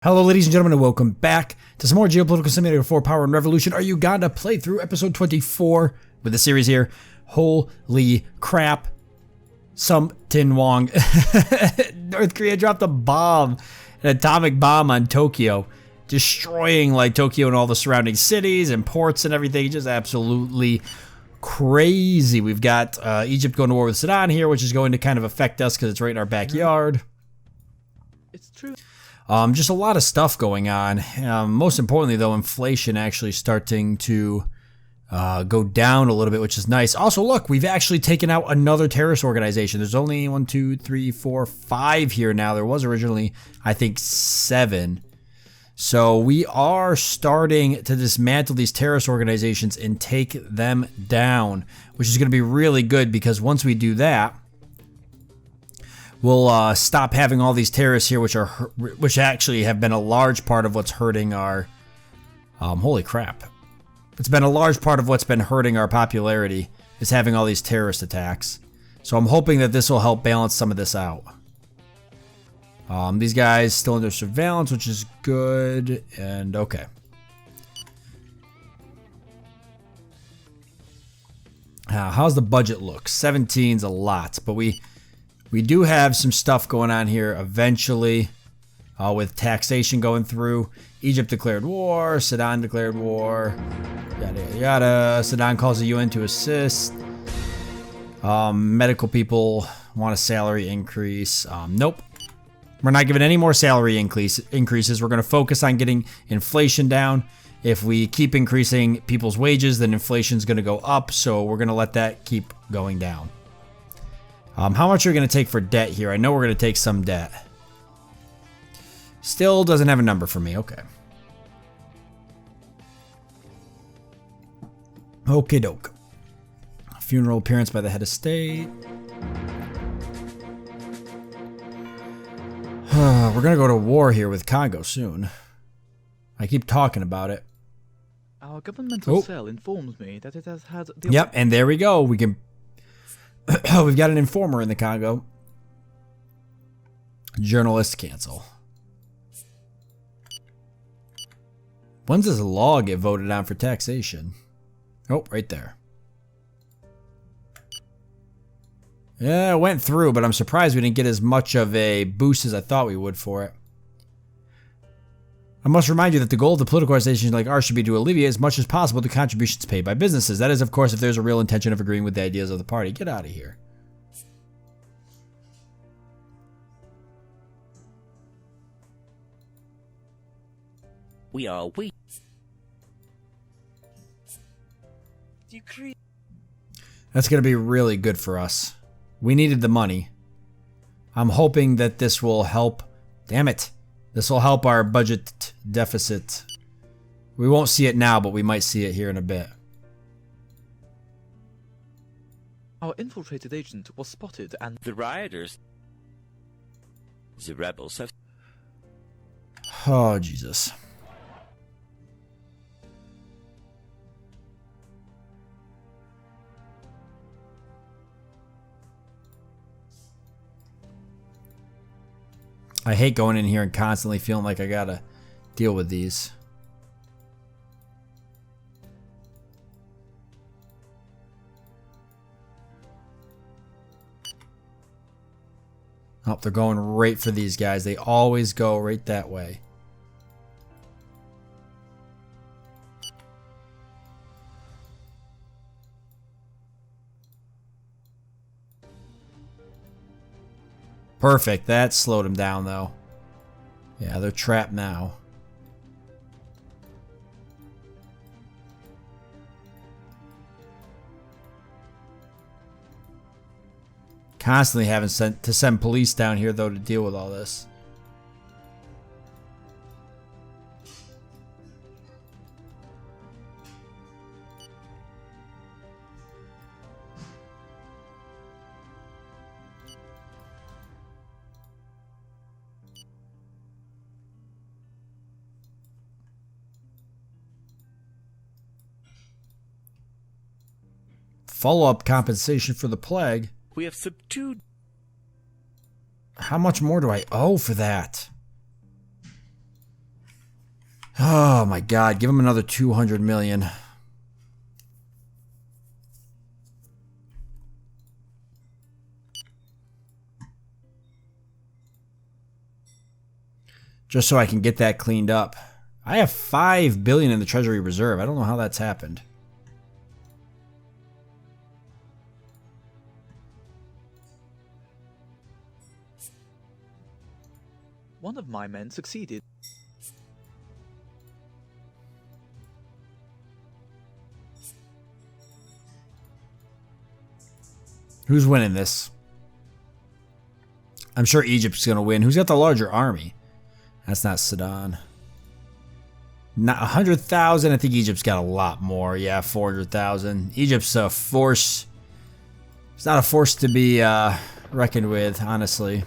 Hello ladies and gentlemen and welcome back to some more Geopolitical Simulator 4 Power and Revolution, our Uganda playthrough, episode 24 with the series here. Holy crap. Something wrong. North Korea dropped a bomb, an atomic bomb on Tokyo, destroying like Tokyo and all the surrounding cities and ports and everything. Just absolutely crazy. We've got Egypt going to war with Sudan here, which is going to kind of affect us because it's right in our backyard. It's true. Just a lot of stuff going on. Most importantly, though, inflation actually starting to go down a little bit, which is nice. Also, look, we've actually taken out another terrorist organization. There's only 1, 2, 3, 4, 5 here now. There was originally, I think, 7. So we are starting to dismantle these terrorist organizations and take them down, which is going to be really good because once we do that, we'll stop having all these terrorists here, which actually have been a large part of what's hurting our. Holy crap! It's been a large part of what's been hurting our popularity is having all these terrorist attacks. So I'm hoping that this will help balance some of this out. These guys still under surveillance, which is good. And okay. How's the budget look? 17's a lot, but we do have some stuff going on here eventually with taxation going through. Egypt declared war. Sudan declared war. Yada, yada, yada. Sudan calls the UN to assist. Medical people want a salary increase. Nope. We're not giving any more salary increases. We're going to focus on getting inflation down. If we keep increasing people's wages, then inflation's going to go up. So we're going to let that keep going down. How much are we going to take for debt here? I know we're going to take some debt. Still doesn't have a number for me. Okay. Okie doke. Funeral appearance by the head of state. We're going to go to war here with Congo soon. I keep talking about it. Our governmental cell informs me that it has had... Yep, and there we go. We can... We've got an informer in the Congo. Journalist cancel. When does a law get voted on for taxation? Oh, right there. Yeah, it went through, but I'm surprised we didn't get as much of a boost as I thought we would for it. I must remind you that the goal of the political organizations like ours should be to alleviate as much as possible the contributions paid by businesses. That is, of course, if there's a real intention of agreeing with the ideas of the party. Get out of here. We are weak. That's going to be really good for us. We needed the money. I'm hoping that this will help. Damn it. This will help our budget deficit. We won't see it now, but we might see it here in a bit. Our infiltrated agent was spotted and... The rioters. The rebels have... Oh, Jesus. I hate going in here and constantly feeling like I gotta deal with these. Oh, they're going right for these guys. They always go right that way. Perfect. That slowed them down, though. Yeah, they're trapped now. Constantly having to send police down here, though, to deal with all this. Follow-up compensation for the plague. We have subdued. How much more do I owe for that? Oh my god, give him another 200 million. Just so I can get that cleaned up. I have 5 billion in the Treasury Reserve. I don't know how that's happened. One of my men succeeded. Who's winning this? I'm sure Egypt's going to win. Who's got the larger army? That's not Sudan. Not 100,000. I think Egypt's got a lot more. Yeah, 400,000. Egypt's a force. It's not a force to be reckoned with, honestly.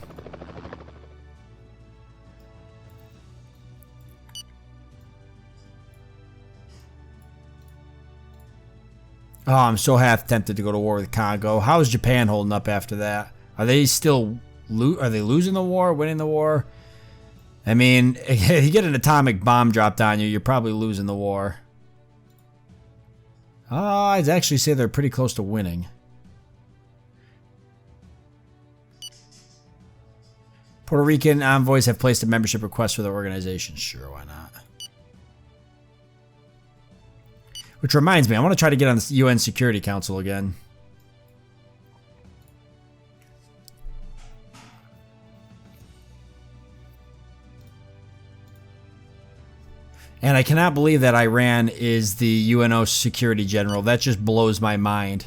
Oh, I'm so half tempted to go to war with Congo. How is Japan holding up after that? Are they still are they losing the war, winning the war? I mean, if you get an atomic bomb dropped on you, you're probably losing the war. I'd actually say they're pretty close to winning. Puerto Rican envoys have placed a membership request for their organization. Sure, why not? Which reminds me, I want to try to get on the UN Security Council again. And I cannot believe that Iran is the UNO Security General. That just blows my mind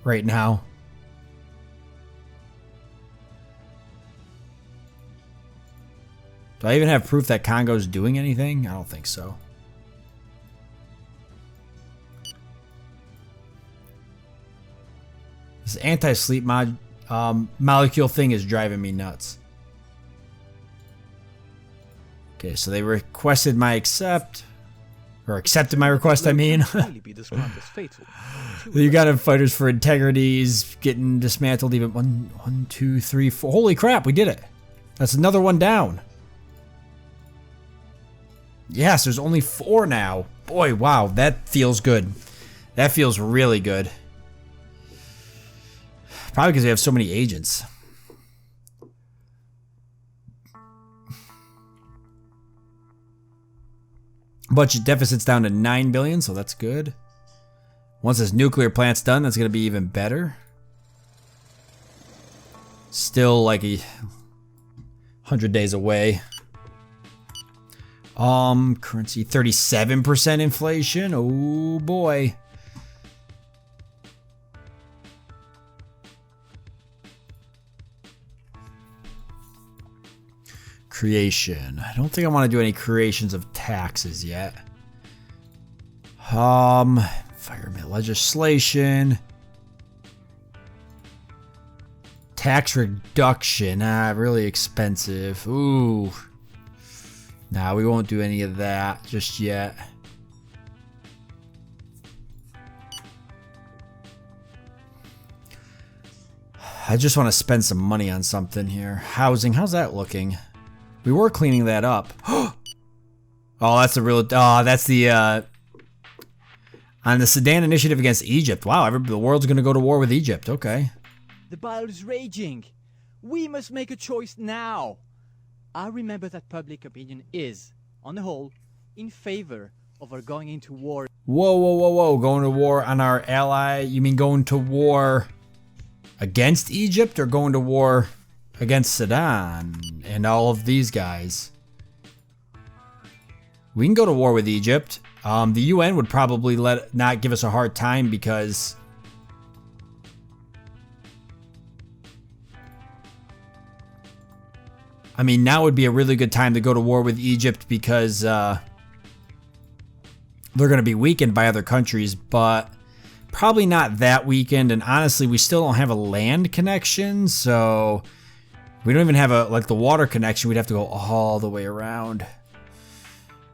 right now. Do I even have proof that Congo's doing anything? I don't think so. This anti-sleep molecule thing is driving me nuts. Okay, so they requested my accepted my request, I mean. The Ugandan Fighters for Integrity is getting dismantled even. One, two, three, four. Holy crap, we did it. That's another one down. Yes, there's only 4 now. Boy, wow, that feels good. That feels really good. Probably because we have so many agents. Budget deficit's down to 9 billion, so that's good. Once this nuclear plant's done, that's going to be even better. Still like 100 days away. Currency 37% inflation. Oh boy. Creation. I don't think I want to do any creations of taxes yet. Environment legislation. Tax reduction. Really expensive. Ooh. Nah, we won't do any of that just yet. I just want to spend some money on something here. Housing. How's that looking? We were cleaning that up. Oh, that's a real... Oh, that's the... on the Sudan initiative against Egypt. Wow, the world's going to go to war with Egypt. Okay. The battle is raging. We must make a choice now. I remember that public opinion is, on the whole, in favor of our going into war. Whoa, whoa, whoa, whoa. Going to war on our ally? You mean going to war against Egypt or going to war against Sudan and all of these guys? We can go to war with Egypt. The UN would probably not give us a hard time because I mean, now would be a really good time to go to war with Egypt because they're going to be weakened by other countries, but probably not that weakened. And honestly, we still don't have a land connection, so we don't even have the water connection. We'd have to go all the way around.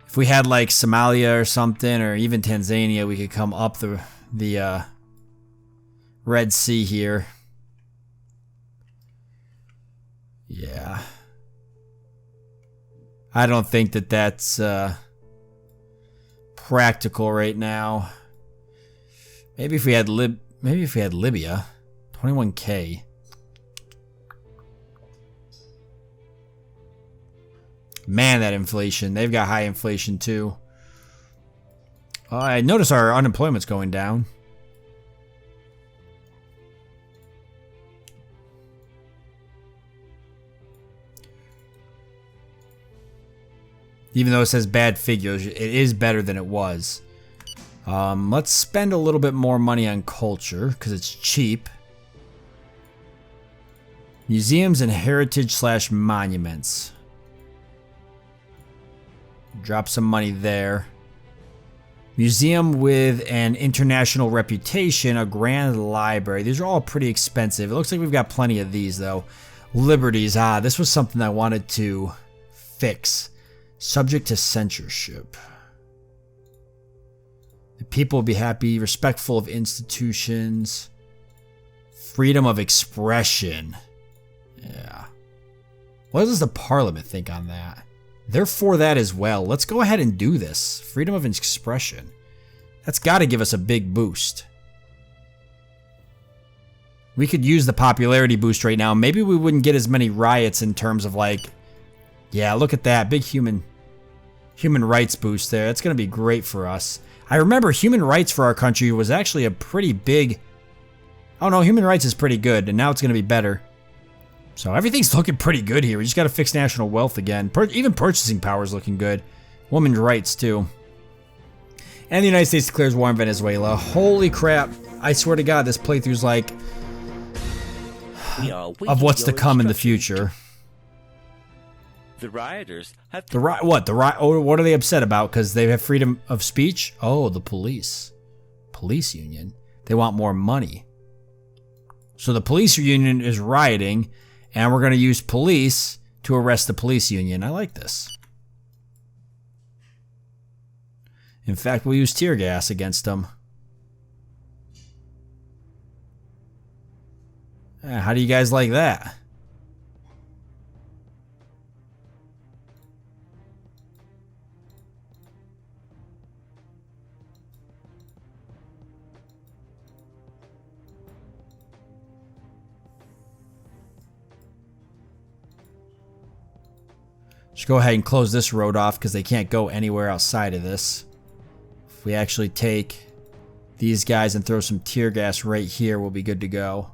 If we had like Somalia or something, or even Tanzania, we could come up the Red Sea here. Yeah. I don't think that's practical right now. Maybe if we had Libya, 21K. Man, that inflation. They've got high inflation too. I notice our unemployment's going down. Even though it says bad figures, it is better than it was. Let's spend a little bit more money on culture, because it's cheap. Museums and heritage/monuments. Drop some money there. Museum with an international reputation, a grand library. These are all pretty expensive. It looks like we've got plenty of these, though. Liberties. This was something I wanted to fix. Subject to censorship. The people will be happy, respectful of institutions. Freedom of expression. Yeah. What does the parliament think on that? They're for that as well. Let's go ahead and do this. Freedom of expression. That's got to give us a big boost. We could use the popularity boost right now. Maybe we wouldn't get as many riots in terms of like... Yeah, look at that. Big human rights boost there. That's going to be great for us. I remember human rights for our country was actually a pretty big... Oh no, human rights is pretty good, and now it's going to be better. So everything's looking pretty good here. We just got to fix national wealth again. Even purchasing power is looking good. Women's rights, too. And the United States declares war on Venezuela. Holy crap. I swear to God, this playthrough's like... of what's to come in the future. The rioters have... What are they upset about? Because they have freedom of speech? Oh, the police. Police union. They want more money. So the police union is rioting... And we're going to use police to arrest the police union. I like this. In fact, we'll use tear gas against them. How do you guys like that? Just go ahead and close this road off because they can't go anywhere outside of this. If we actually take these guys and throw some tear gas right here, we'll be good to go.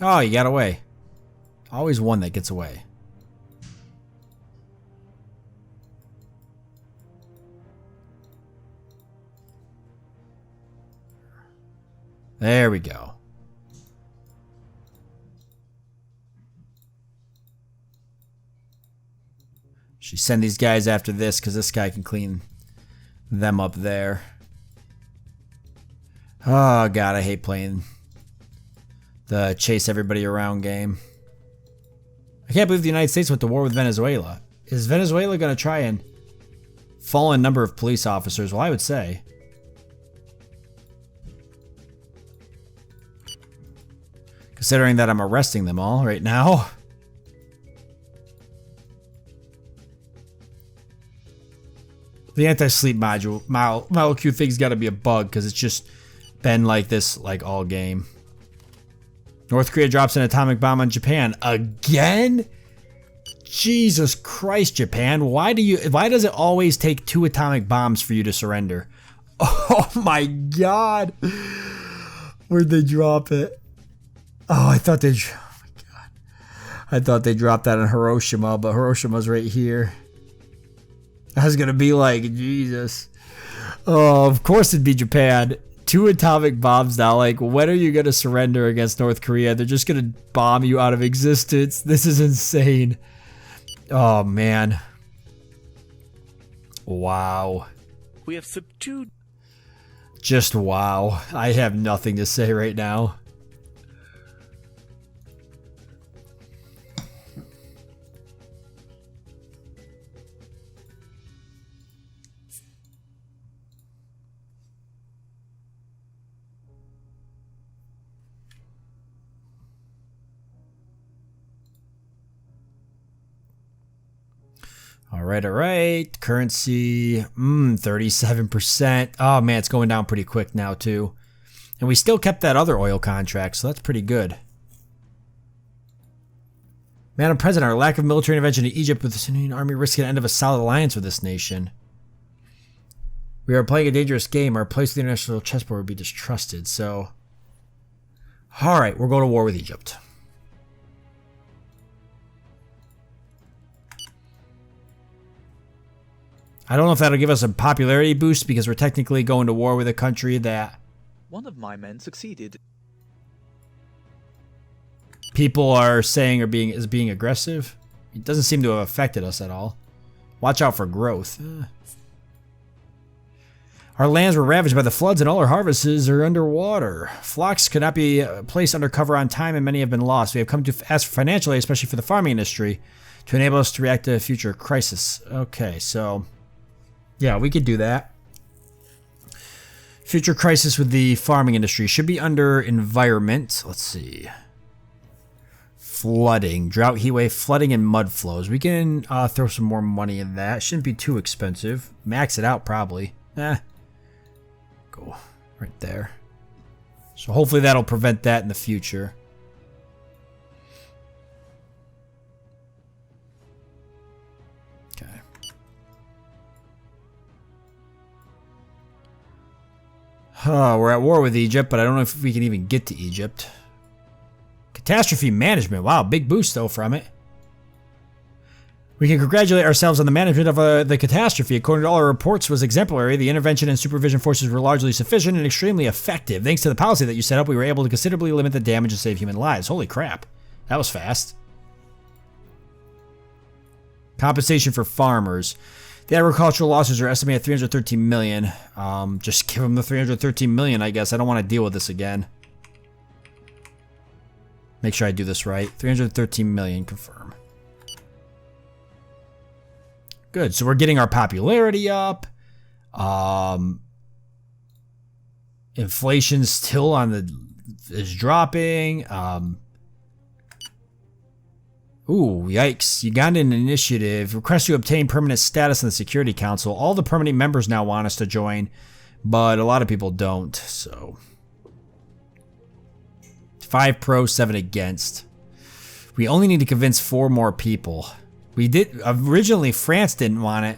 Oh, you got away. Always one that gets away. There we go. She send these guys after this because this guy can clean them up there. Oh God, I hate playing the chase everybody around game. I can't believe the United States went to war with Venezuela. Is Venezuela going to try and fall in number of police officers? Well, I would say. Considering that I'm arresting them all right now. The anti-sleep molecule thing's got to be a bug because it's just been like this like all game. North Korea drops an atomic bomb on Japan again? Jesus Christ, Japan! Why does it always take 2 atomic bombs for you to surrender? Oh my God! Where'd they drop it? Oh, I thought they dropped that in Hiroshima, but Hiroshima's right here. I was gonna be like, Jesus. Oh, of course it'd be Japan. 2 atomic bombs now. Like, when are you gonna surrender against North Korea? They're just gonna bomb you out of existence. This is insane. Oh, man. Wow. We have subdued... Just wow. I have nothing to say right now. All right. Currency, 37%. Oh man, it's going down pretty quick now too. And we still kept that other oil contract, so that's pretty good. Madam President, our lack of military intervention in Egypt with the Sunni army risks the end of a solid alliance with this nation. We are playing a dangerous game. Our place in the international chessboard would be distrusted, so... Alright, we're going to war with Egypt. I don't know if that'll give us a popularity boost because we're technically going to war with a country that One of my men succeeded. people are saying is being aggressive. It doesn't seem to have affected us at all. Watch out for growth. Our lands were ravaged by the floods and all our harvests are underwater. Flocks could not be placed under cover on time and many have been lost. We have come to ask for financial aid, especially for the farming industry, to enable us to react to a future crisis. Okay, so... yeah, we could do that. Future crisis with the farming industry. Should be under environment. Let's see. Flooding. Drought, heat wave, flooding, and mud flows. We can throw some more money in that. Shouldn't be too expensive. Max it out, probably. Go right there. So hopefully that'll prevent that in the future. Okay. We're at war with Egypt, but I don't know if we can even get to Egypt. Catastrophe Management. Wow, big boost though from it. We can congratulate ourselves on the management of the catastrophe. According to all our reports, was exemplary. The intervention and supervision forces were largely sufficient and extremely effective. Thanks to the policy that you set up, we were able to considerably limit the damage and save human lives. Holy crap. That was fast. Compensation for farmers. The agricultural losses are estimated at 313 million. Just give them the 313 million, I guess. I don't want to deal with this again. Make sure I do this right. 313 million, confirm. Good, so we're getting our popularity up. Inflation still is dropping. Ooh, yikes. Ugandan initiative. Request to obtain permanent status in the Security Council. All the permanent members now want us to join, but a lot of people don't, so. 5 pro, 7 against. We only need to convince 4 more people. We did, originally France didn't want it.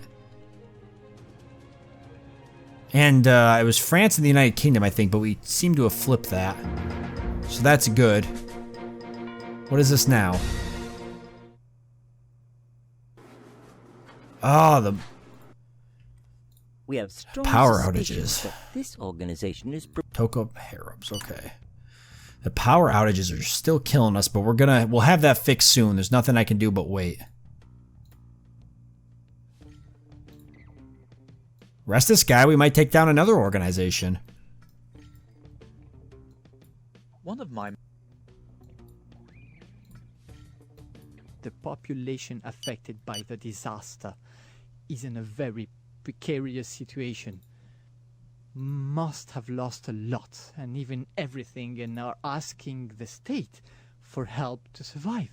And it was France and the United Kingdom, I think, but we seem to have flipped that. So that's good. What is this now? Oh, we have strong power suspicions outages. that this organization is Toko Harabs, okay. The power outages are still killing us, but we'll have that fixed soon. There's nothing I can do but wait. Rest this guy, we might take down another organization. One of my... The population affected by the disaster is in a very precarious situation. Must have lost a lot and even everything and are asking the state for help to survive.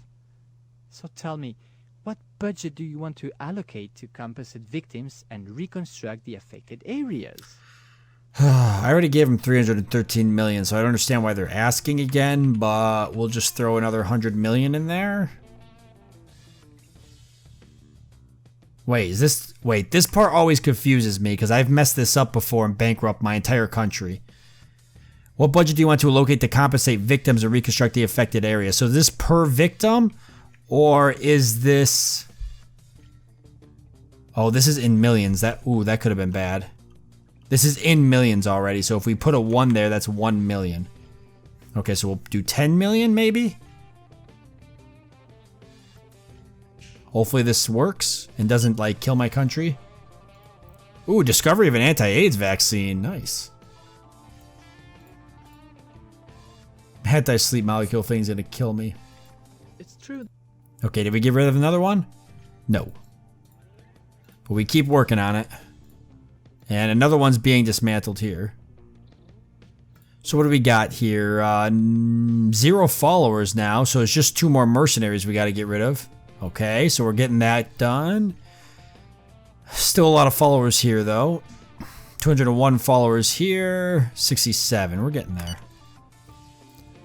So tell me, what budget do you want to allocate to compensate victims and reconstruct the affected areas? I already gave them 313 million, so I don't understand why they're asking again, but we'll just throw another 100 million in there. Wait, this part always confuses me because I've messed this up before and bankrupt my entire country. What budget do you want to allocate to compensate victims or reconstruct the affected area? So is this per victim, or is this... Oh, this is in millions. That could have been bad. This is in millions already, so if we put a 1 there, that's 1 million. Okay, so we'll do 10 million maybe? Hopefully this works and doesn't, like, kill my country. Ooh, discovery of an anti-AIDS vaccine. Nice. Anti-sleep molecule thing's gonna kill me. It's true. Okay, did we get rid of another one? No. But we keep working on it. And another one's being dismantled here. So what do we got here? 0 followers now, so it's just 2 more mercenaries we gotta get rid of. Okay, so we're getting that done. Still a lot of followers here, though. 201 followers here. 67. We're getting there.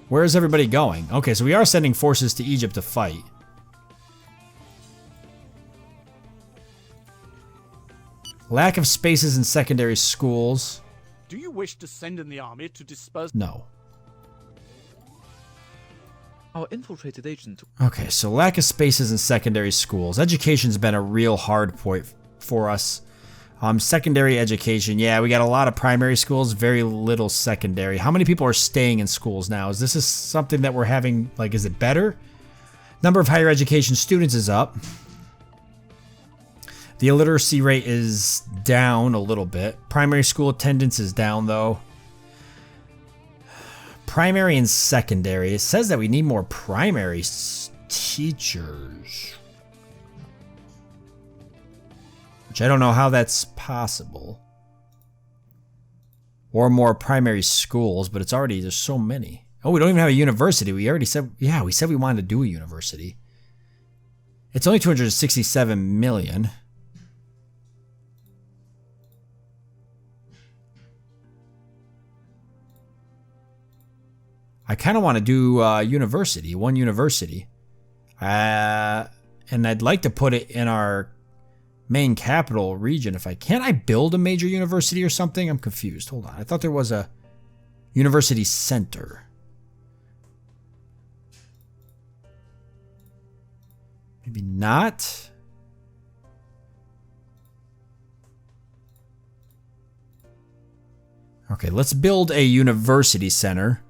Where is everybody going? Okay, so we are sending forces to Egypt to fight. Lack of spaces in secondary schools. Do you wish to send in the army to disperse? No. Our infiltrated agent. Okay, so lack of spaces in secondary schools. Education's been a real hard point for us. Secondary education. Yeah, we got a lot of primary schools, very little secondary. How many people are staying in schools now? Is this something that we're having, like, is it better? Number of higher education students is up. The illiteracy rate is down a little bit. Primary school attendance is down, though. Primary and secondary. It says that we need more primary teachers. Which I don't know how that's possible. Or more primary schools, but it's already, there's so many. Oh, we don't even have a university. We already said, yeah, we said we wanted to do a university. It's only 267 million. I kind of want to do university, one university. And I'd like to put it in our main capital region if I can. I build a major university or something? I'm confused. Hold on. I thought there was a university center. Maybe not. Okay, let's build a university center.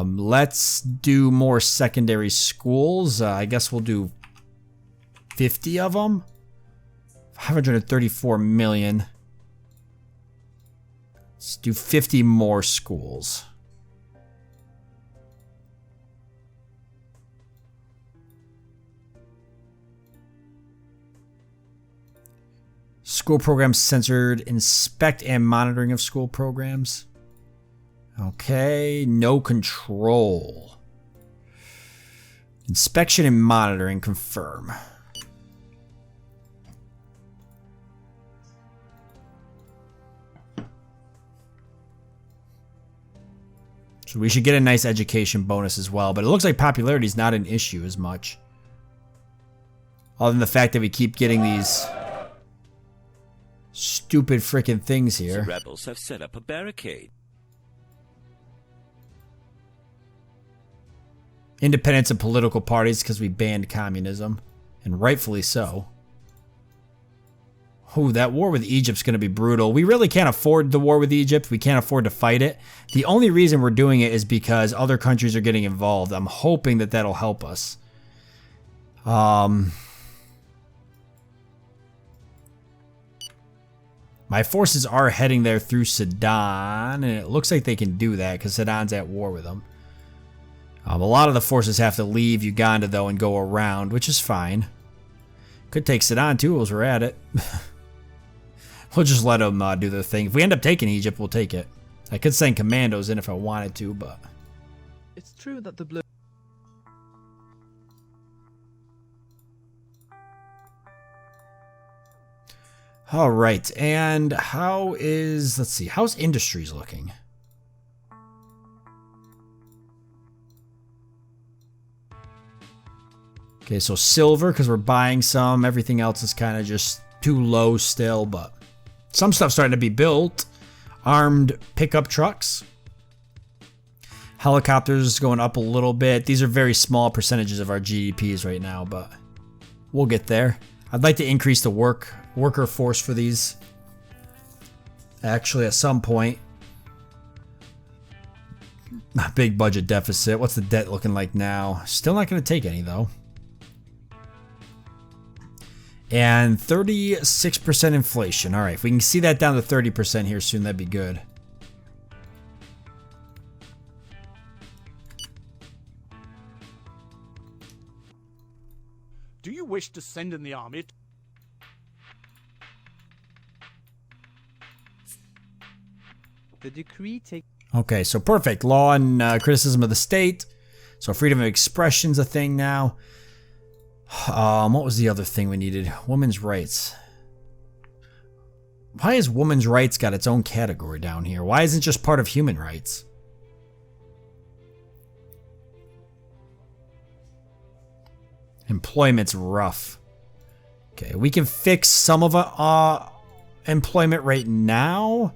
Let's do more secondary schools. I guess we'll do 50 of them. 534 million. Let's do 50 more schools. School programs censored. Inspect and monitoring of school programs. Okay, no control. Inspection and monitoring, confirm. So we should get a nice education bonus as well, but it looks like popularity is not an issue as much. Other than the fact that we keep getting these stupid freaking things here. The rebels have set up a barricade. Independence of political parties because we banned communism, and rightfully so. Oh, that war with Egypt's going to be brutal. We really can't afford the war with Egypt. We can't afford to fight it. The only reason we're doing it is because other countries are getting involved. I'm hoping that that'll help us. My forces are heading there through Sudan, and it looks like they can do that because Sudan's at war with them. A lot of the forces have to leave Uganda, though, and go around, which is fine. Could take Sudan, too, as we're at it. We'll just let them do their thing. If we end up taking Egypt, we'll take it. I could send commandos in if I wanted to, but... It's true that the blue... Alright, and how is... Let's see, how's industries looking? Okay, so silver, because we're buying some. Everything else is kind of just too low still, but some stuff's starting to be built. Armed pickup trucks. Helicopters going up a little bit. These are very small percentages of our GDPs right now, but we'll get there. I'd like to increase the worker force for these. Actually, at some point. Big budget deficit. What's the debt looking like now? Still not going to take any, though. And 36% inflation. All right, if we can see that down to 30% here soon, that'd be good. Do you wish to send in the army? The decree takes... Okay, so perfect. Law and criticism of the state. So freedom of expression's a thing now. What was the other thing we needed? Women's rights. Why has women's rights got its own category down here? Why isn't it just part of human rights? Employment's rough. Okay, we can fix some of employment right now.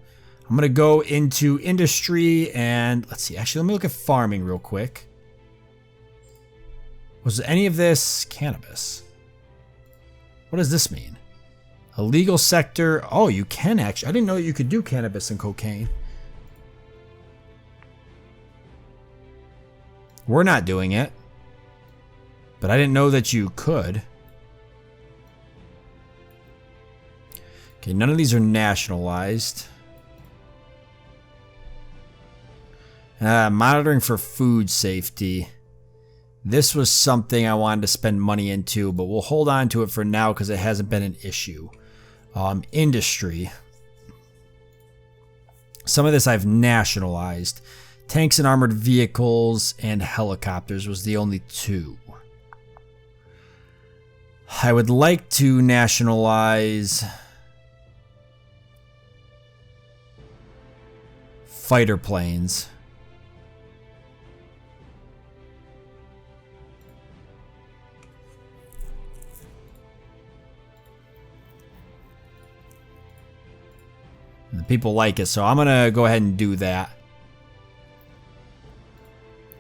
I'm going to go into industry and let's see. Actually, let me look at farming real quick. Was any of this cannabis? What does this mean? A legal sector. Oh, you can actually. I didn't know you could do cannabis and cocaine. We're not doing it. But I didn't know that you could. Okay, none of these are nationalized. Monitoring for food safety. This was something I wanted to spend money into, but we'll hold on to it for now because it hasn't been an issue. Industry. Some of this I've nationalized. Tanks and armored vehicles and helicopters was the only two. I would like to nationalize fighter planes. The people like it, so I'm going to go ahead and do that.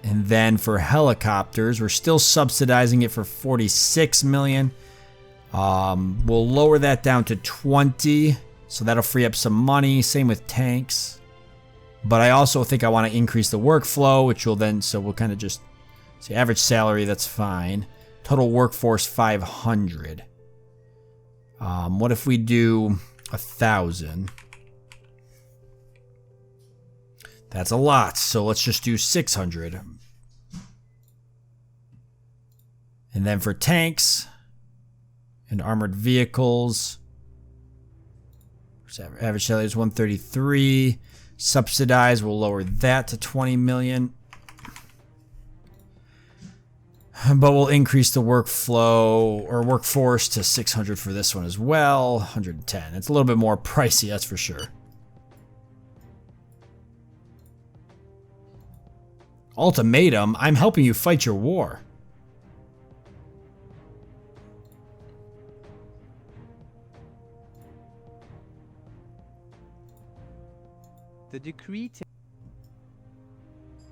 And then for helicopters, we're still subsidizing it for 46 million. We'll lower that down to 20, so that'll free up some money. Same with tanks. But I also think I want to increase the workflow, which will then, so we'll kind of just say average salary, that's fine. Total workforce 500. What if we do 1,000? That's a lot, so let's just do 600. And then for tanks and armored vehicles, average salary is 133. Subsidized, we'll lower that to 20 million. But we'll increase the workflow or workforce to 600 for this one as well. 110. It's a little bit more pricey, that's for sure. Ultimatum, I'm helping you fight your war. The decree.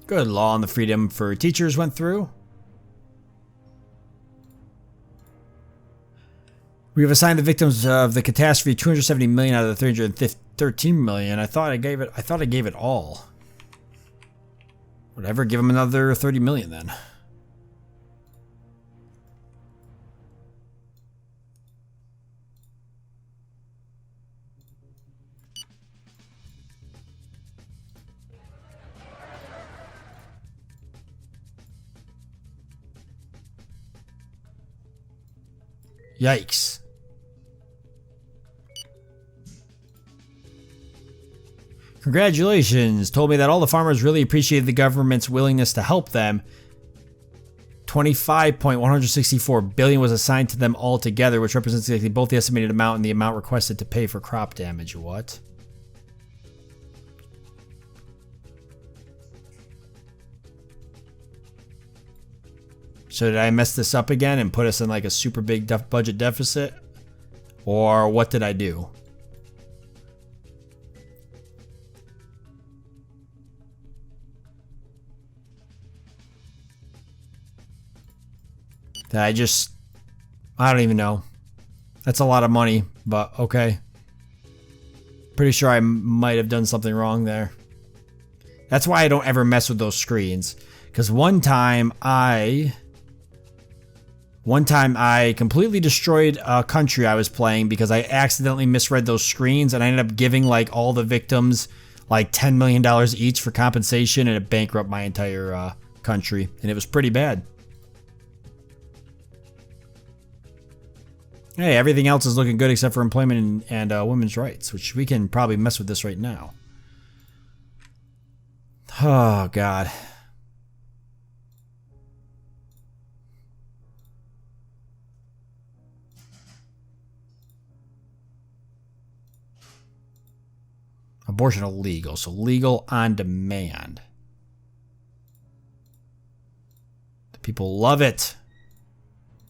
Good. Law on the freedom for teachers went through. We have assigned the victims of the catastrophe 270 million out of the 313 million. I thought I gave it all. Whatever, give them another 30 million then. Yikes. Congratulations. Told me that all the farmers really appreciated the government's willingness to help them. 25.164 billion was assigned to them altogether, which represents exactly both the estimated amount and the amount requested to pay for crop damage. What? So did I mess this up again and put us in like a super big budget deficit? Or what did I do? I don't even know. That's a lot of money, but okay. Pretty sure I might have done something wrong there. That's why I don't ever mess with those screens. Because one time I completely destroyed a country I was playing because I accidentally misread those screens and I ended up giving like all the victims like $10 million each for compensation and it bankrupted my entire country. And it was pretty bad. Hey, everything else is looking good except for employment and women's rights, which we can probably mess with this right now. Oh, God. Abortion illegal, so legal on demand. The people love it.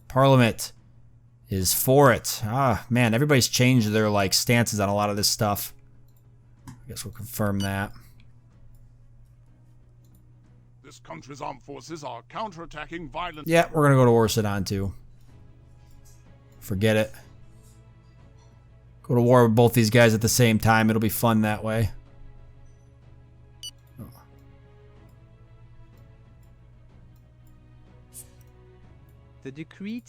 Parliament is for it. Ah, man, everybody's changed their like stances on a lot of this stuff. I guess we'll confirm that. This country's armed forces are counterattacking violent. Yeah, we're gonna go to war with Sudan too. Forget it. Go to war with both these guys at the same time. It'll be fun that way. The decree.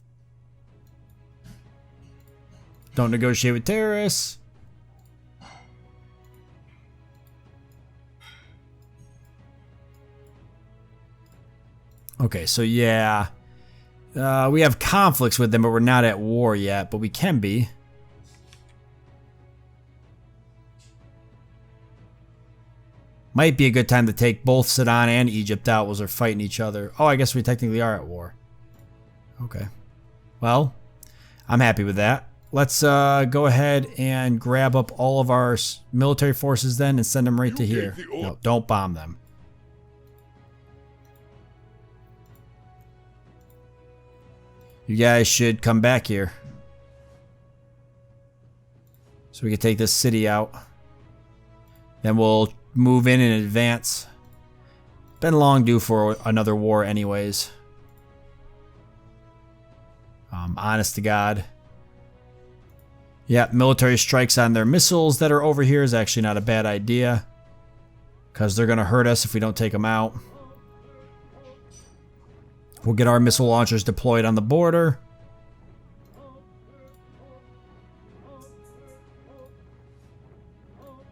Don't negotiate with terrorists. Okay, so yeah. We have conflicts with them, but we're not at war yet, but we can be. Might be a good time to take both Sudan and Egypt out while they're fighting each other. Oh, I guess we technically are at war. Okay. Well, I'm happy with that. Let's go ahead and grab up all of our military forces then and send them right to here. No, don't bomb them. You guys should come back here. So we can take this city out. Then we'll move in advance. Been long due for another war anyways. Honest to God. Yeah, military strikes on their missiles that are over here is actually not a bad idea. Because they're going to hurt us if we don't take them out. We'll get our missile launchers deployed on the border.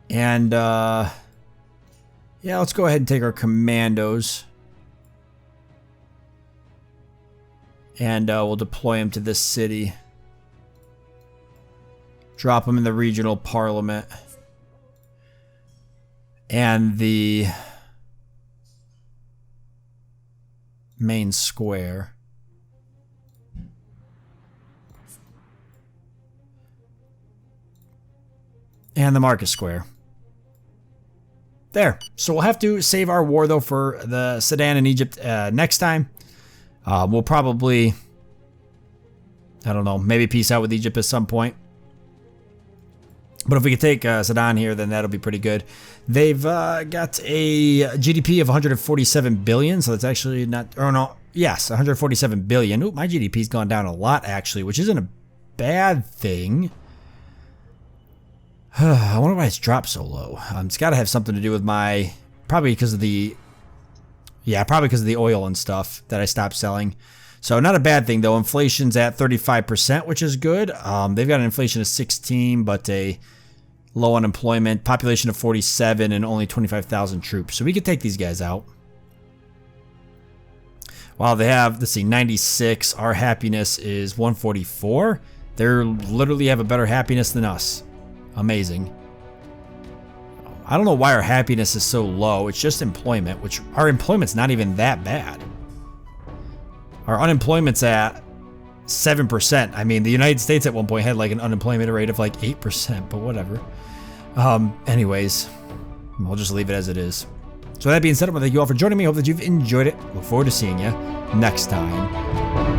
And, yeah, let's go ahead and take our commandos. And we'll deploy them to this city. Drop them in the regional parliament. And the main square. And the market square. There. So we'll have to save our war, though, for the Sudan and Egypt next time. We'll probably, I don't know, maybe peace out with Egypt at some point. But if we could take Sudan here, then that'll be pretty good. They've got a GDP of 147 billion, so that's actually not, or no, yes, 147 billion. Ooh, my GDP's gone down a lot, actually, which isn't a bad thing. I wonder why it's dropped so low. It's got to have something to do with my, probably because of the, yeah, probably because of the oil and stuff that I stopped selling. So not a bad thing, though. Inflation's at 35%, which is good. They've got an inflation of 16, but a low unemployment, population of 47, and only 25,000 troops. So we could take these guys out. While they have, let's see, 96. Our happiness is 144. They literally have a better happiness than us. Amazing. I don't know why our happiness is so low. It's just employment, which our employment's not even that bad. Our unemployment's at 7%. I mean, the United States at one point had like an unemployment rate of like 8%, but whatever. Anyways, we'll just leave it as it is. So that being said, I want to thank you all for joining me. I hope that you've enjoyed it. Look forward to seeing you next time.